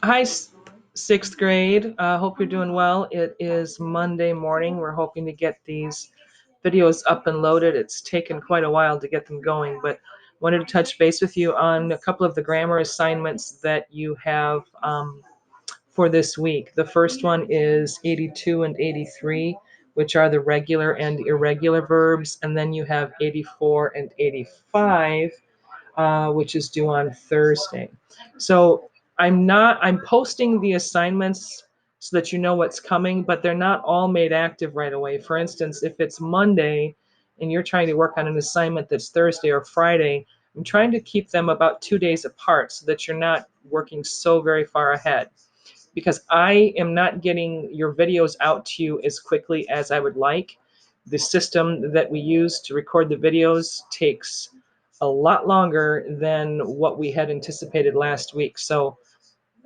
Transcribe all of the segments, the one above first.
Hi, sixth grade. Hope you're doing well. It is Monday morning. We're hoping to get these videos up and loaded. It's taken quite a while to get them going, but wanted to touch base with you on a couple of the grammar assignments that you have for this week. The first one is 82 and 83, which are the regular and irregular verbs, and then you have 84 and 85, which is due on Thursday. So I'm posting the assignments so that you know what's coming, but they're not all made active right away. For instance, if it's Monday and you're trying to work on an assignment that's Thursday or Friday, I'm trying to keep them about 2 days apart so that you're not working so very far ahead. Because I am not getting your videos out to you as quickly as I would like. The system that we use to record the videos takes a lot longer than what we had anticipated last week. So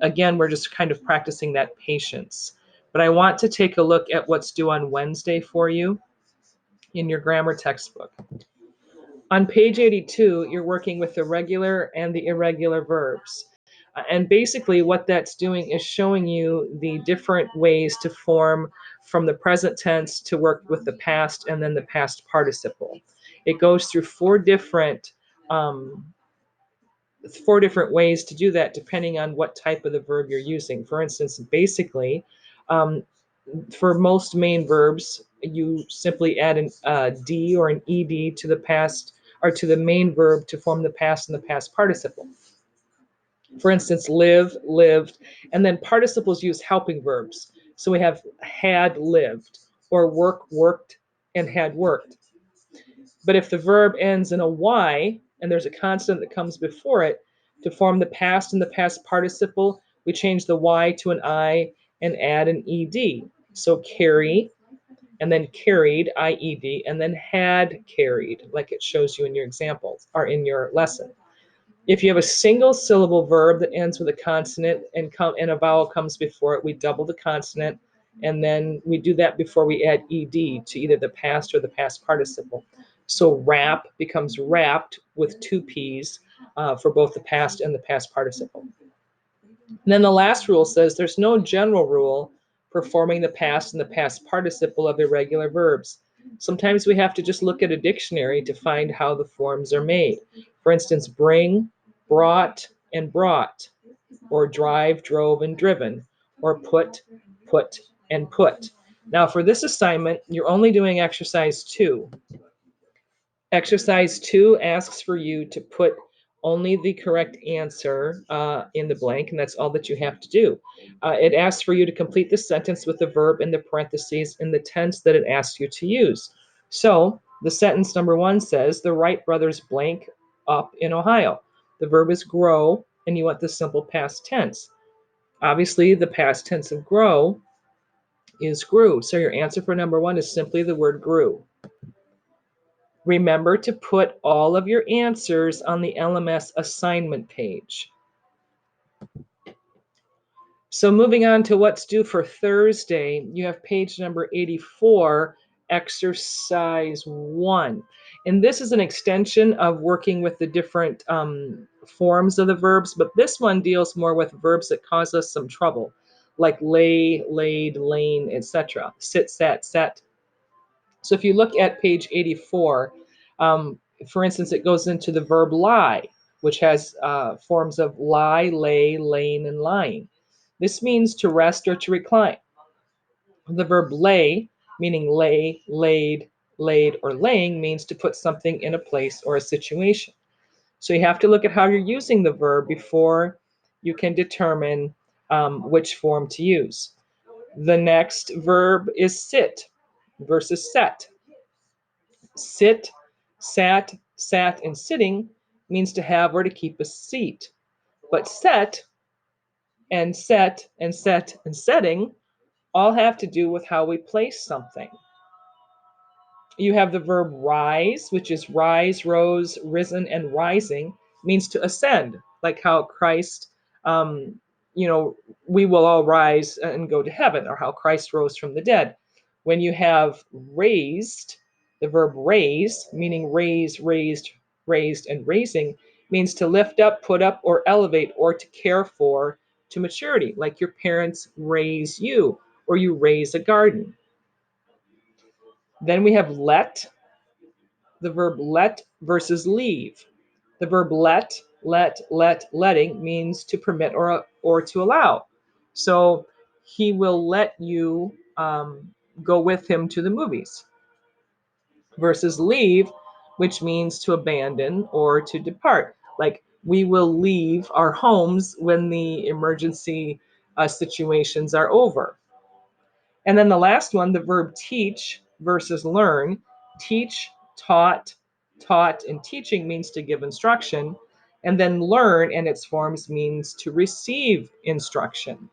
again, we're just kind of practicing that patience. But I want to take a look at what's due on Wednesday for you in your grammar textbook. On page 82, you're working with the regular and the irregular verbs. And basically what that's doing is showing you the different ways to form from the present tense to work with the past and then the past participle. It goes through um, four different ways to do that depending on what type of the verb you're using. For instance, basically, um, for most main verbs, you simply add an D or an ED to the past or to the main verb to form the past and the past participle. For instance, live, lived, and then participles use helping verbs. So we have had lived, or work, worked, and had worked. But if the verb ends in a Y and there's a consonant that comes before it, to form the past and the past participle, we change the Y to an I and add an ED. So carry, and then carried, IED, and then had carried, like it shows you in your examples or in your lesson. If you have a single syllable verb that ends with a consonant and a vowel comes before it, we double the consonant, and then we do that before we add ed to either the past or the past participle. So wrap becomes wrapped with two P's for both the past and the past participle. And then the last rule says there's no general rule for forming the past and the past participle of irregular verbs. Sometimes we have to just look at a dictionary to find how the forms are made. For instance, bring, brought, and brought, or drive, drove, and driven, or put, and put. Now for this assignment, you're only doing exercise 2. Exercise 2 asks for you to put only the correct answer in the blank, and that's all that you have to do. It asks for you to complete the sentence with the verb in the parentheses in the tense that it asks you to use. So the sentence number 1 says, the Wright brothers blank up in Ohio. The verb is grow, and you want the simple past tense. Obviously, the past tense of grow is grew. So your answer for number 1 is simply the word grew. Remember to put all of your answers on the LMS assignment page. So moving on to what's due for Thursday, you have page number 84, exercise 1. And this is an extension of working with the different forms of the verbs, but this one deals more with verbs that cause us some trouble, like lay, laid, lain, etc. Sit, sat, set. So if you look at page 84, for instance, it goes into the verb lie, which has forms of lie, lay, lain, and lying. This means to rest or to recline. The verb lay, meaning lay, laid, laid, or laying, means to put something in a place or a situation. So you have to look at how you're using the verb before you can determine which form to use. The next verb is sit versus set. Sit, sat, and sitting means to have or to keep a seat. But set, and setting all have to do with how we place something. You have the verb rise, which is rise, rose, risen, and rising, means to ascend, like how Christ, we will all rise and go to heaven, or how Christ rose from the dead. When you have raised, the verb raise, meaning raise, raised, and raising, means to lift up, put up, or elevate, or to care for, to maturity, like your parents raise you or you raise a garden. Then we have let, the verb let versus leave. The verb letting means to permit or to allow. So he will let you go with him to the movies. Versus leave, which means to abandon or to depart. Like we will leave our homes when the emergency situations are over. And then the last one, the verb teach versus learn. Teach, taught, and teaching means to give instruction. And then learn and its forms means to receive instruction.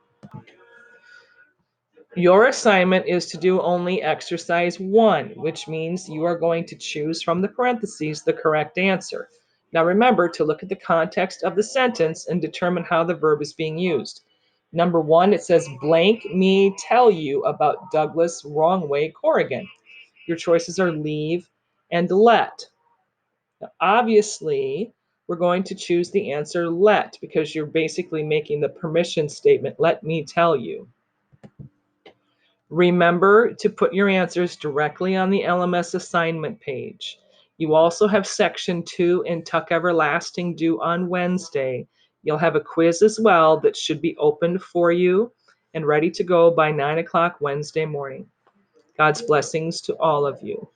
Your assignment is to do only exercise 1, which means you are going to choose from the parentheses the correct answer. Now remember to look at the context of the sentence and determine how the verb is being used. Number 1, it says, blank me tell you about Douglas Wrongway Corrigan. Your choices are leave and let. Now, obviously, we're going to choose the answer let because you're basically making the permission statement, let me tell you. Remember to put your answers directly on the LMS assignment page. You also have section 2 in Tuck Everlasting due on Wednesday. You'll have a quiz as well that should be opened for you and ready to go by 9 o'clock Wednesday morning. God's blessings to all of you.